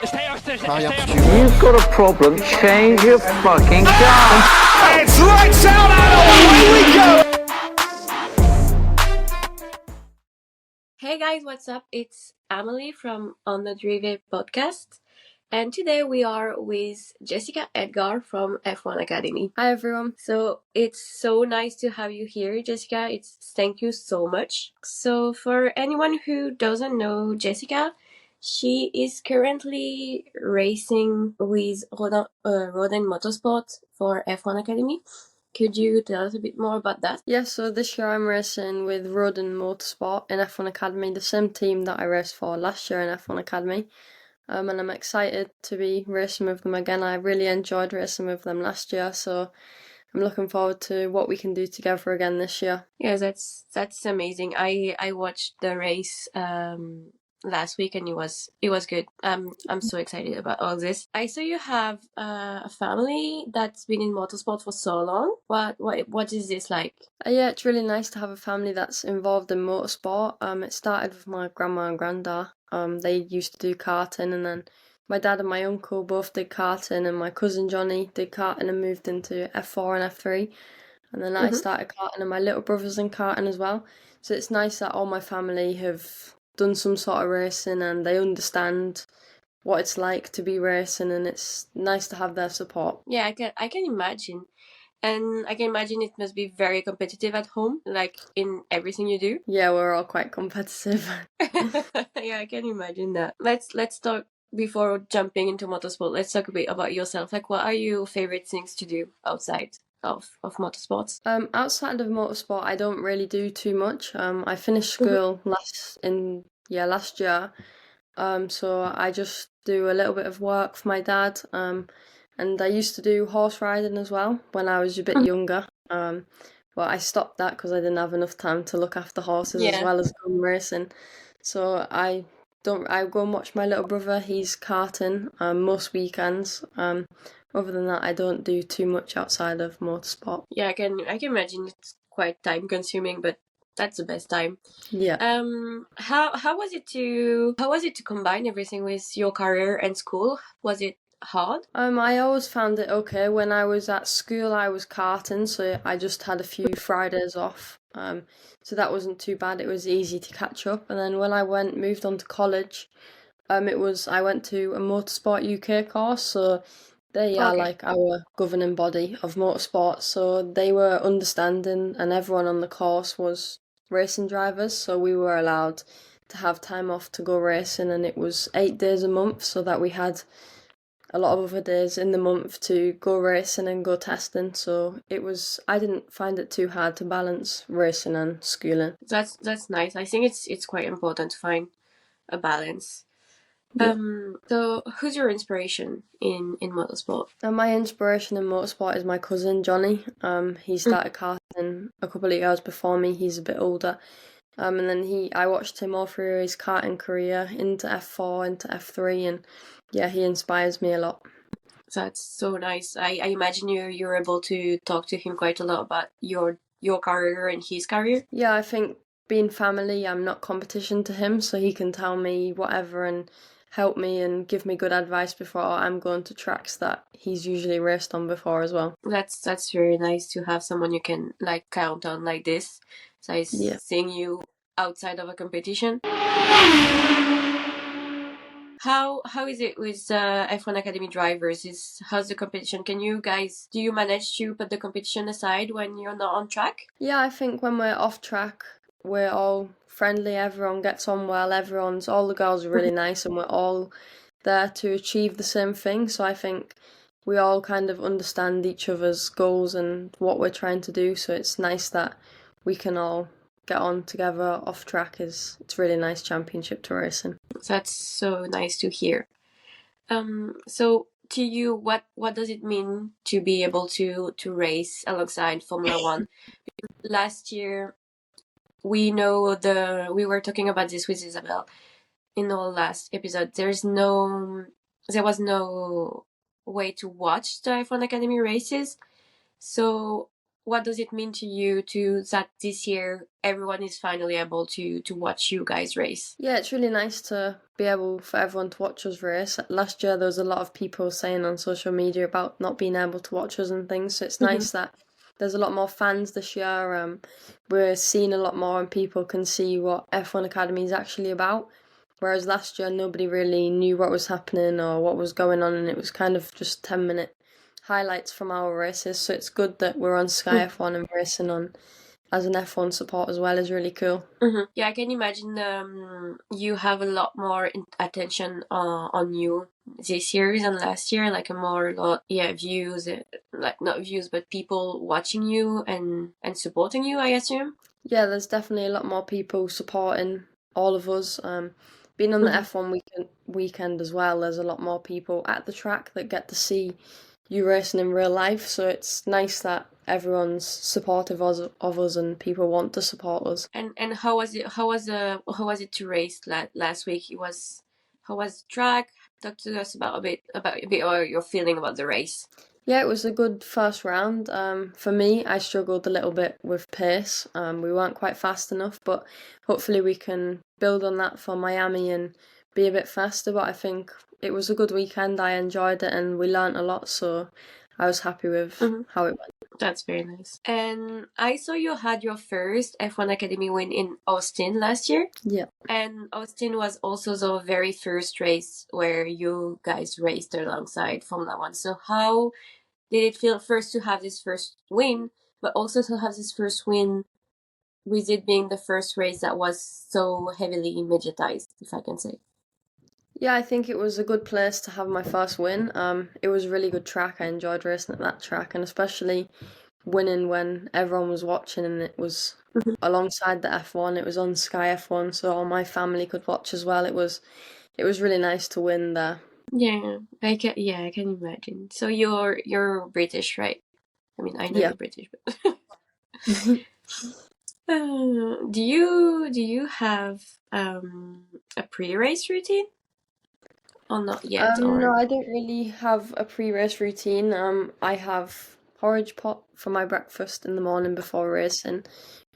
You've got a problem, change your fucking car. It's lights out and away we go! Hey guys, what's up? It's Emily from On the Drive podcast. And today we are with Jessica Edgar from F1 Academy. Hi everyone. So it's so nice to have you here, Jessica. Thank you so much. So for anyone who doesn't know Jessica, she is currently racing with Rodin Motorsport for F1 Academy. Could you tell us a bit more about that? Yeah, so this year I'm racing with Rodin Motorsport in F1 Academy, the same team that I raced for last year in F1 Academy. And I'm excited to be racing with them again. I really enjoyed racing with them last year, so I'm looking forward to what we can do together again this year. Yeah, that's amazing. I watched the race last week and it was good. I'm so excited about all this. I saw you have a family that's been in motorsport for so long. What is this like? Yeah, it's really nice to have a family that's involved in motorsport. It started with my grandma and granddad. They used to do karting, and then my dad and my uncle both did karting, and my cousin Johnny did karting and moved into F4 and F3. And then I started karting, and my little brother's in karting as well. So it's nice that all my family have done some sort of racing and they understand what it's like to be racing, and it's nice to have their support. Yeah, I can imagine. And I can imagine it must be very competitive at home, like in everything you do. Yeah, we're all quite competitive. Yeah, I can imagine that. Let's talk before jumping into motorsport. Let's talk a bit about yourself. Like, what are your favorite things to do outside of motorsports? Outside of motorsport, I don't really do too much. I finished school last year. So I just do a little bit of work for my dad. And I used to do horse riding as well when I was a bit younger. But I stopped that because I didn't have enough time to look after horses as well as gun racing. So I go and watch my little brother. He's karting most weekends. Other than that, I don't do too much outside of motorsport. Yeah, I can imagine it's quite time consuming, but that's the best time. Yeah. How was it to combine everything with your career and school? Was it hard? I always found it okay. When I was at school, I was karting, so I just had a few Fridays off. So that wasn't too bad. It was easy to catch up. And then when I moved on to college, I went to a Motorsport UK course, so they are like our governing body of motorsport. So they were understanding, and everyone on the course was racing drivers, so we were allowed to have time off to go racing, and it was 8 days a month, so that we had a lot of other days in the month to go racing and go testing. So I didn't find it too hard to balance racing and schooling. That's nice. I think it's quite important to find a balance. Yeah. So who's your inspiration in motorsport? And my inspiration in motorsport is my cousin Johnny. He started karting a couple of years before me. He's a bit older. And then I watched him all through his karting career into F4, into F3, and yeah, he inspires me a lot. That's so nice. I imagine you're able to talk to him quite a lot about your career and his career. Yeah, I think being family, I'm not competition to him, so he can tell me whatever and help me and give me good advice before I'm going to tracks that he's usually raced on before as well. That's very nice to have someone you can like count on like this. So I seeing you outside of a competition. How is it with F1 Academy drivers? How's the competition? Do you manage to put the competition aside when you're not on track? Yeah, I think when we're off track, we're all friendly, everyone gets on well, all the girls are really nice, and we're all there to achieve the same thing. So I think we all kind of understand each other's goals and what we're trying to do. So it's nice that we can all get on together off track. It's really nice championship to racing. That's so nice to hear. So to you, what does it mean to be able to race alongside Formula One? Last year, we were talking about this with Isabel in our last episode. There was no way to watch the F1 Academy races. So what does it mean to you to that this year everyone is finally able to watch you guys race? Yeah, it's really nice to be able for everyone to watch us race. Last year there was a lot of people saying on social media about not being able to watch us and things, so it's nice that there's a lot more fans this year. We're seeing a lot more and people can see what F1 Academy is actually about. Whereas last year nobody really knew what was happening or what was going on, and it was kind of just 10-minute highlights from our races. So it's good that we're on Sky F1 and racing on as an F1 support as well is really cool. Yeah, I can imagine you have a lot more attention on you this year than last year, like a more lot, views, like not views, but people watching you and supporting you, I assume. Yeah, there's definitely a lot more people supporting all of us. Being on the F1 weekend as well, there's a lot more people at the track that get to see you racing in real life. So it's nice that everyone's supportive of us and people want to support us. And how was it? How was it to race last week? How was the track? Talk to us about a bit or your feeling about the race. Yeah, it was a good first round. For me, I struggled a little bit with pace. We weren't quite fast enough, but hopefully we can build on that for Miami and be a bit faster. But I think it was a good weekend. I enjoyed it and we learnt a lot, so I was happy with how it went. That's very nice. And I saw you had your first F1 Academy win in Austin last year. Yeah. And Austin was also the very first race where you guys raced alongside Formula One. So how did it feel first to have this first win, but also to have this first win with it being the first race that was so heavily mediatized, if I can say? Yeah, I think it was a good place to have my first win. It was a really good track. I enjoyed racing at that track, and especially winning when everyone was watching and it was alongside the F1. It was on Sky F1, so all my family could watch as well. It was really nice to win there. Yeah, I can imagine. So you're British, right? I mean, I know you're British, but do you have a pre-race routine? Or not yet? No, I don't really have a pre-race routine. I have porridge pot for my breakfast in the morning before racing.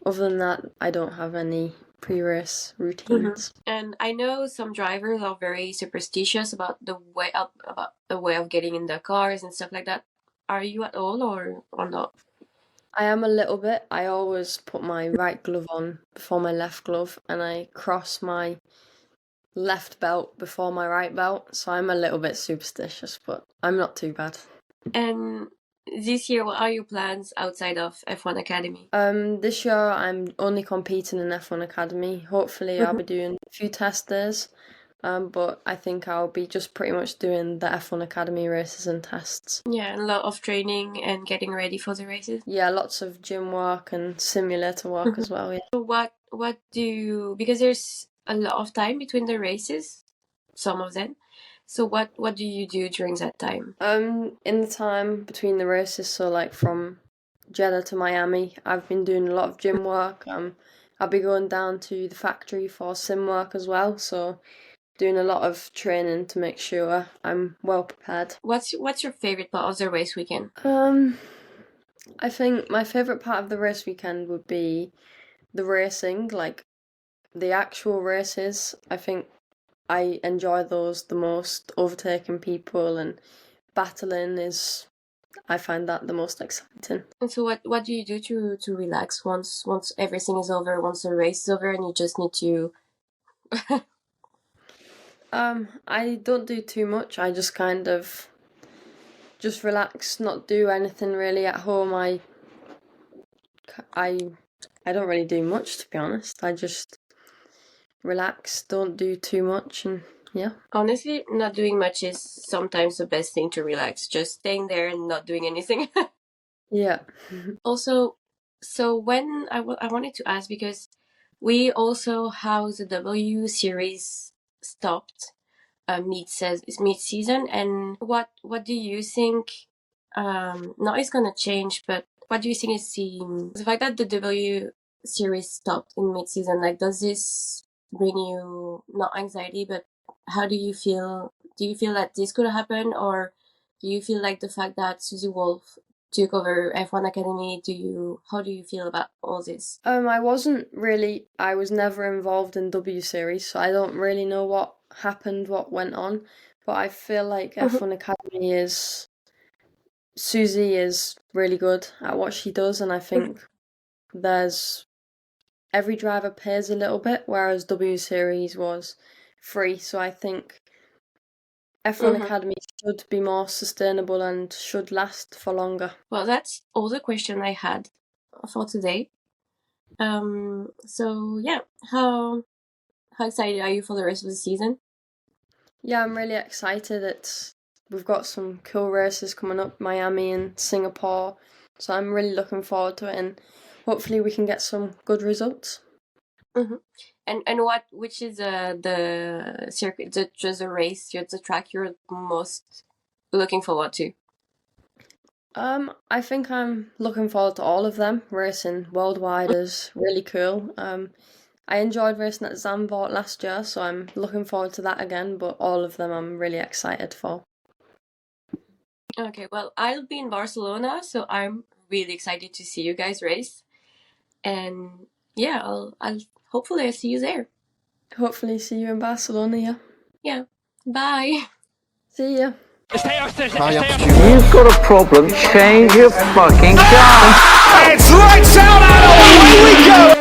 Other than that, I don't have any pre-race routines. And I know some drivers are very superstitious about the way of getting in their cars and stuff like that. Are you at all or not? I am a little bit. I always put my right glove on before my left glove, and I cross my left belt before my right belt. So I'm a little bit superstitious, but I'm not too bad. And this year, what are your plans outside of F1 Academy? This year I'm only competing in F1 Academy. Hopefully I'll be doing a few test days. But I think I'll be just pretty much doing the F1 Academy races and tests. Yeah, a lot of training and getting ready for the races. Yeah, lots of gym work and simulator work as well, yeah. So what do, because there's a lot of time between the races, some of them. So what do you do during that time? In the time between the races, so like from Jeddah to Miami, I've been doing a lot of gym work. I'll be going down to the factory for sim work as well, so doing a lot of training to make sure I'm well prepared. What's your favorite part of the race weekend? I think my favorite part of the race weekend would be the racing, like the actual races. I think I enjoy those the most. Overtaking people and battling I find that the most exciting. And so what do you do to relax once everything is over, once the race is over and you just need to I don't do too much. I just kind of just relax, not do anything really at home. I don't really do much, to be honest. I just relax, don't do too much, and yeah. Honestly, not doing much is sometimes the best thing to relax. Just staying there and not doing anything. Yeah. Also, so when I wanted to ask, because we also how the W series stopped mid-season, and what do you think not is gonna change, but what do you think is the fact that the W series stopped in mid-season, like does this bring you not anxiety, but how do you feel? Do you feel that this could happen, or do you feel like the fact that Susie Wolf took over F1 Academy. How do you feel about all this? I was never involved in W Series, so I don't really know what happened, what went on. But I feel like F1 Academy Susie is really good at what she does, and I think every driver pays a little bit, whereas W Series was free. So I think F1 Academy should be more sustainable and should last for longer. Well, that's all the question I had for today. So yeah, how excited are you for the rest of the season? Yeah, I'm really excited. We've got some cool races coming up, Miami and Singapore. So I'm really looking forward to it, and hopefully we can get some good results. And which is the circuit, the race, the track you're most looking forward to? I think I'm looking forward to all of them. Racing worldwide is really cool. I enjoyed racing at Zandvoort last year, so I'm looking forward to that again, but all of them I'm really excited for. Okay, well, I'll be in Barcelona, so I'm really excited to see you guys race. And yeah, I'll hopefully see you there. Hopefully see you in Barcelona, yeah. Yeah. Bye. See ya. You've got a problem, change your fucking car. It's lights out and away we go!